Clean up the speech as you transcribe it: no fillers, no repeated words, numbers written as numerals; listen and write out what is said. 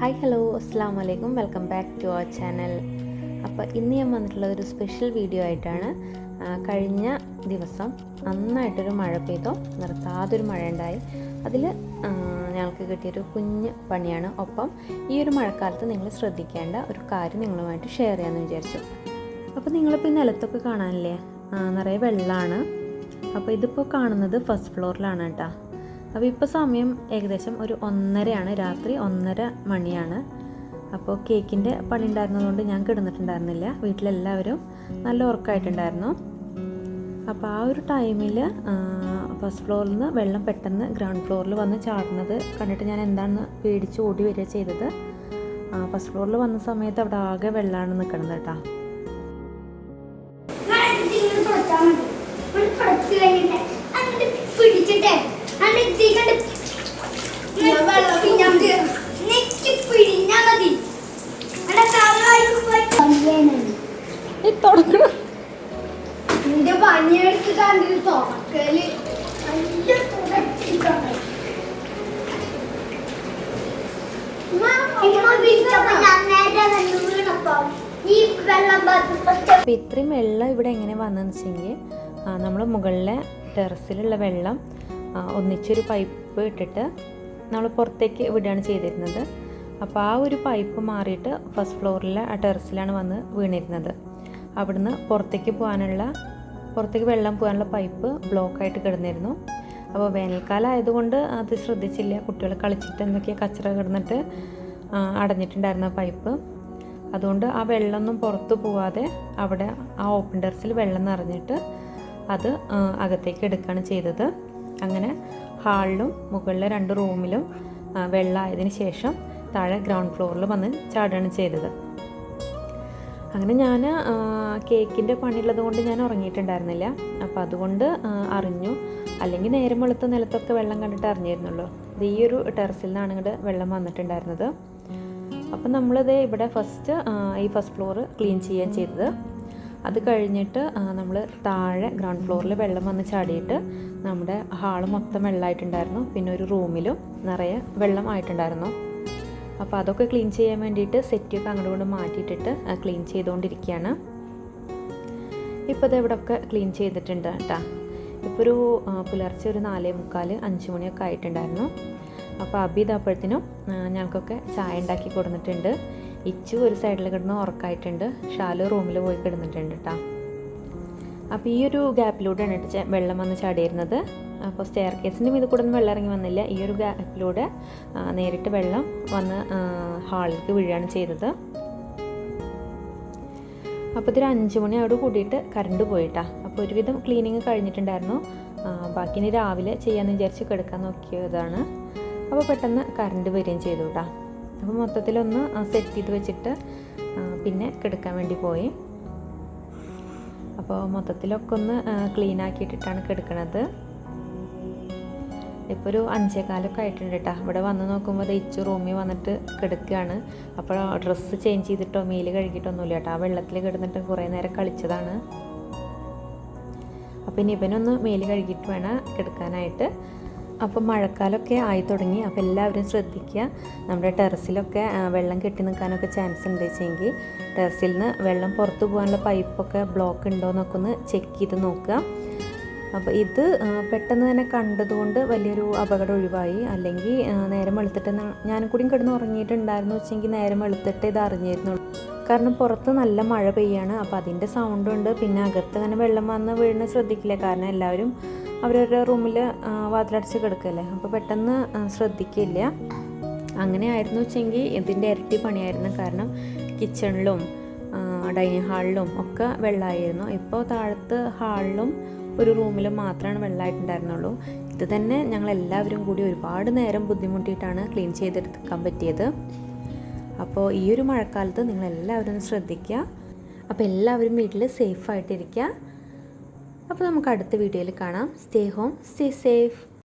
Hi hello അസ്സാം വലൈക്കും welcome back to our channel. അപ്പോൾ ഇന്ന് ഞാൻ വന്നിട്ടുള്ള ഒരു സ്പെഷ്യൽ വീഡിയോ ആയിട്ടാണ്. കഴിഞ്ഞ ദിവസം നന്നായിട്ടൊരു മഴ പെയ്തോ, നിർത്താതൊരു മഴ ഉണ്ടായി. അതിൽ ഞങ്ങൾക്ക് കിട്ടിയൊരു കുഞ്ഞ് പണിയാണ്. ഒപ്പം ഈ ഒരു മഴക്കാലത്ത് നിങ്ങൾ ശ്രദ്ധിക്കേണ്ട ഒരു കാര്യം നിങ്ങളുമായിട്ട് ഷെയർ ചെയ്യാമെന്ന് വിചാരിച്ചു. അപ്പോൾ നിങ്ങളിപ്പോൾ ഈ നിലത്തൊക്കെ കാണാനില്ലേ, നിറയെ വെള്ളമാണ്. അപ്പോൾ ഇതിപ്പോൾ കാണുന്നത് ഫസ്റ്റ് ഫ്ലോറിലാണ് കേട്ടോ. അപ്പോൾ ഇപ്പോൾ സമയം ഏകദേശം ഒരു 1:30 രാത്രി 1:30 മണിയാണ്. അപ്പോൾ കേക്കിൻ്റെ പണി ഉണ്ടായിരുന്നതുകൊണ്ട് ഞാൻ കിടന്നിട്ടുണ്ടായിരുന്നില്ല. വീട്ടിലെല്ലാവരും നല്ല ഉറക്കമായിട്ടുണ്ടായിരുന്നു. അപ്പോൾ ആ ഒരു ടൈമിൽ ഫസ്റ്റ് ഫ്ലോറിൽ നിന്ന് വെള്ളം പെട്ടെന്ന് ഗ്രൗണ്ട് ഫ്ലോറിൽ വന്ന് ചാടുന്നത് കണ്ടിട്ട് ഞാൻ എന്താണെന്ന് പേടിച്ച് ഓടി വരിക ചെയ്തത്. ഫസ്റ്റ് ഫ്ലോറിൽ വന്ന സമയത്ത് അവിടെ ആകെ വെള്ളമാണ് നിൽക്കുന്നത് കേട്ടോ. അപ്പോൾ ഇത്രയും വെള്ളം ഇവിടെ എങ്ങനെ വന്നതെന്ന് വെച്ചെങ്കിൽ, നമ്മൾ മുകളിലെ ടെറസിലുള്ള വെള്ളം ഒന്നിച്ചൊരു പൈപ്പ് ഇട്ടിട്ട് നമ്മൾ പുറത്തേക്ക് വിടുകയാണ് ചെയ്തിരുന്നത്. അപ്പോൾ ആ ഒരു പൈപ്പ് മാറിയിട്ട് ഫസ്റ്റ് ഫ്ലോറിലെ ആ ടെറസിലാണ് വന്ന് വീണിരുന്നത്. അവിടുന്ന് പുറത്തേക്ക് വെള്ളം പോകാനുള്ള പൈപ്പ് ബ്ലോക്കായിട്ട് കിടന്നിരുന്നു. അപ്പോൾ വേനൽക്കാലം ആയതുകൊണ്ട് അത് ശ്രദ്ധിച്ചില്ല. കുട്ടികൾ കളിച്ചിട്ട് എന്തൊക്കെയോ കച്ചറ കിടന്നിട്ട് അടഞ്ഞിട്ടുണ്ടായിരുന്ന പൈപ്പ്. അതുകൊണ്ട് ആ വെള്ളമൊന്നും പുറത്ത് പോവാതെ അവിടെ ആ ഓപ്പൺ ടെറസിൽ വെള്ളം നിറഞ്ഞിട്ട് അത് അകത്തേക്ക് എടുക്കുകയാണ് ചെയ്തത്. അങ്ങനെ ഹാളിലും മുകളിലെ 2 റൂമിലും വെള്ളമായതിന് ശേഷം താഴെ ഗ്രൗണ്ട് ഫ്ലോറിൽ വന്ന് ചാടുകയാണ് ചെയ്തത്. അങ്ങനെ ഞാൻ കേക്കിൻ്റെ പണിയുള്ളത് കൊണ്ട് ഞാൻ ഉറങ്ങിയിട്ടുണ്ടായിരുന്നില്ല. അപ്പോൾ അതുകൊണ്ട് അറിഞ്ഞു. അല്ലെങ്കിൽ നേരം വെളുത്ത നിലത്തൊക്കെ വെള്ളം കണ്ടിട്ട് അറിഞ്ഞിരുന്നുള്ളൂ. ഇത് ഈ ഒരു ടെറസിൽ നിന്നാണ് ഇങ്ങോട്ട് വെള്ളം വന്നിട്ടുണ്ടായിരുന്നത്. അപ്പം നമ്മളിത് ഇവിടെ ഈ ഫസ്റ്റ് ഫ്ലോർ ക്ലീൻ ചെയ്യാൻ ചെയ്തത്. അത് കഴിഞ്ഞിട്ട് നമ്മൾ താഴെ ഗ്രൗണ്ട് ഫ്ലോറിൽ വെള്ളം വന്ന് ചാടിയിട്ട് നമ്മുടെ ഹാള് മൊത്തം വെള്ളമായിട്ടുണ്ടായിരുന്നു. പിന്നെ ഒരു റൂമിലും നിറയെ വെള്ളം ആയിട്ടുണ്ടായിരുന്നു. അപ്പോൾ അതൊക്കെ ക്ലീൻ ചെയ്യാൻ വേണ്ടിയിട്ട് സെറ്റൊക്കെ അങ്ങോട്ട് കൊണ്ട് മാറ്റിയിട്ടിട്ട് ക്ലീൻ ചെയ്തുകൊണ്ടിരിക്കുകയാണ്. ഇപ്പോൾ ഇത് ഇവിടെയൊക്കെ ക്ലീൻ ചെയ്തിട്ടുണ്ട് കേട്ടോ. ഇപ്പോൾ ഒരു പുലർച്ചെ ഒരു 4:45 5 മണിയൊക്കെ ആയിട്ടുണ്ടായിരുന്നു. അപ്പോൾ അബിത് അപ്പോഴത്തേനും ഞങ്ങൾക്കൊക്കെ ചായ ഉണ്ടാക്കി കൊടുത്തിട്ടുണ്ട്. ഇച്ചു ഒരു സൈഡിൽ കിടന്ന് ഉറക്കായിട്ടുണ്ട്. ഷാലു റൂമിൽ പോയി കിടന്നിട്ടുണ്ട് കേട്ടോ. അപ്പോൾ ഈ ഒരു ഗ്യാപ്പിലൂടെയാണ് വെള്ളം വന്ന് ചാടിയിരുന്നത്. അപ്പോൾ സ്റ്റെയർ കേസിൻ്റെ മീത് കൂടെ ഒന്നും വെള്ളം ഇറങ്ങി വന്നില്ല. ഈ ഒരു ഗ്യാപ്പിലൂടെ നേരിട്ട് വെള്ളം വന്ന് ഹാളിലേക്ക് വീഴുകയാണ് ചെയ്തത്. അപ്പോൾ ഇതൊരു 5 മണിയോട് കൂടിയിട്ട് കറണ്ട് പോയിട്ടാ. അപ്പോൾ ഒരുവിധം ക്ലീനിങ് കഴിഞ്ഞിട്ടുണ്ടായിരുന്നു. ബാക്കി ഇനി രാവിലെ ചെയ്യാമെന്ന് വിചാരിച്ച് കിടക്കാൻ നോക്കിയതാണ്. അപ്പോൾ പെട്ടെന്ന് കറണ്ട് വരികയും ചെയ്തു കേട്ടോ. അപ്പോൾ മൊത്തത്തിലൊന്ന് സെറ്റ് ചെയ്ത് വെച്ചിട്ട് പിന്നെ കിടക്കാൻ വേണ്ടി പോയി. അപ്പോൾ മൊത്തത്തിലൊക്കെ ഒന്ന് ക്ലീൻ ആക്കിയിട്ടിട്ടാണ് കിടക്കണത്. ഇപ്പോൾ ഒരു 5:15 ആയിട്ടുണ്ട് കേട്ടോ. ഇവിടെ വന്ന് നോക്കുമ്പോൾ ഇച്ചു റൂമിൽ വന്നിട്ട് കിടക്കുകയാണ്. അപ്പോൾ ഡ്രസ്സ് ചേഞ്ച് ചെയ്തിട്ടോ മേല് കഴുകിയിട്ടൊന്നുമില്ല കേട്ടോ. ആ വെള്ളത്തിൽ കിടന്നിട്ട് കുറേ നേരം കളിച്ചതാണ്. അപ്പോൾ ഇനി ഇവനൊന്ന് മേല് കഴുകിയിട്ട് വേണം കിടക്കാനായിട്ട്. അപ്പോൾ മഴക്കാലമൊക്കെ ആയി തുടങ്ങി. അപ്പോൾ എല്ലാവരും ശ്രദ്ധിക്കുക. നമ്മുടെ ടെറസിലൊക്കെ വെള്ളം കെട്ടി നിൽക്കാനൊക്കെ ചാൻസ് ഉണ്ട് വെച്ചെങ്കിൽ ടെറസിൽ നിന്ന് വെള്ളം പുറത്ത് പോകാനുള്ള പൈപ്പൊക്കെ ബ്ലോക്ക് ഉണ്ടോ എന്നൊക്കെ ഒന്ന് ചെക്ക് ചെയ്ത് നോക്കുക. അപ്പോൾ ഇത് പെട്ടെന്ന് തന്നെ കണ്ടതുകൊണ്ട് വലിയൊരു അപകടം ഒഴിവായി. അല്ലെങ്കിൽ നേരം വെളുത്തിട്ട് ഞാനും കൂടി കിടന്ന് ഉറങ്ങിയിട്ടുണ്ടായിരുന്നു വെച്ചെങ്കിൽ നേരം വെളുത്തിട്ട് ഇത് അറിഞ്ഞിരുന്നുള്ളൂ. കാരണം പുറത്ത് നല്ല മഴ പെയ്യാണ്. അപ്പോൾ അതിൻ്റെ സൗണ്ടുണ്ട്. പിന്നെ അകത്ത് അങ്ങനെ വെള്ളം വന്ന് വീഴുന്ന ശ്രദ്ധിക്കില്ല. കാരണം എല്ലാവരും അവരവരുടെ റൂമിൽ വാതിലടച്ച് കിടക്കല്ലേ. അപ്പോൾ പെട്ടെന്ന് ശ്രദ്ധിക്കില്ല. അങ്ങനെ ആയിരുന്നു വെച്ചെങ്കിൽ ഇതിൻ്റെ ഇരട്ടി പണിയായിരുന്നു. കാരണം കിച്ചണിലും ഡൈനിങ് ഹാളിലും ഒക്കെ വെള്ളമായിരുന്നു. ഇപ്പോൾ താഴത്ത് ഹാളിലും ഒരു റൂമിലും മാത്രമാണ് വെള്ളമായിട്ടുണ്ടായിരുന്നുള്ളൂ. ഇത് തന്നെ ഞങ്ങളെല്ലാവരും കൂടി ഒരുപാട് നേരം ബുദ്ധിമുട്ടിയിട്ടാണ് ക്ലീൻ ചെയ്തെടുക്കാൻ പറ്റിയത്. അപ്പോൾ ഈ ഒരു മഴക്കാലത്ത് നിങ്ങളെല്ലാവരും ഒന്ന് ശ്രദ്ധിക്കുക. അപ്പോൾ എല്ലാവരും വീട്ടിൽ സേഫായിട്ടിരിക്കുക. അപ്പോൾ നമുക്ക് അടുത്ത വീഡിയോയിൽ കാണാം. Stay home, stay safe.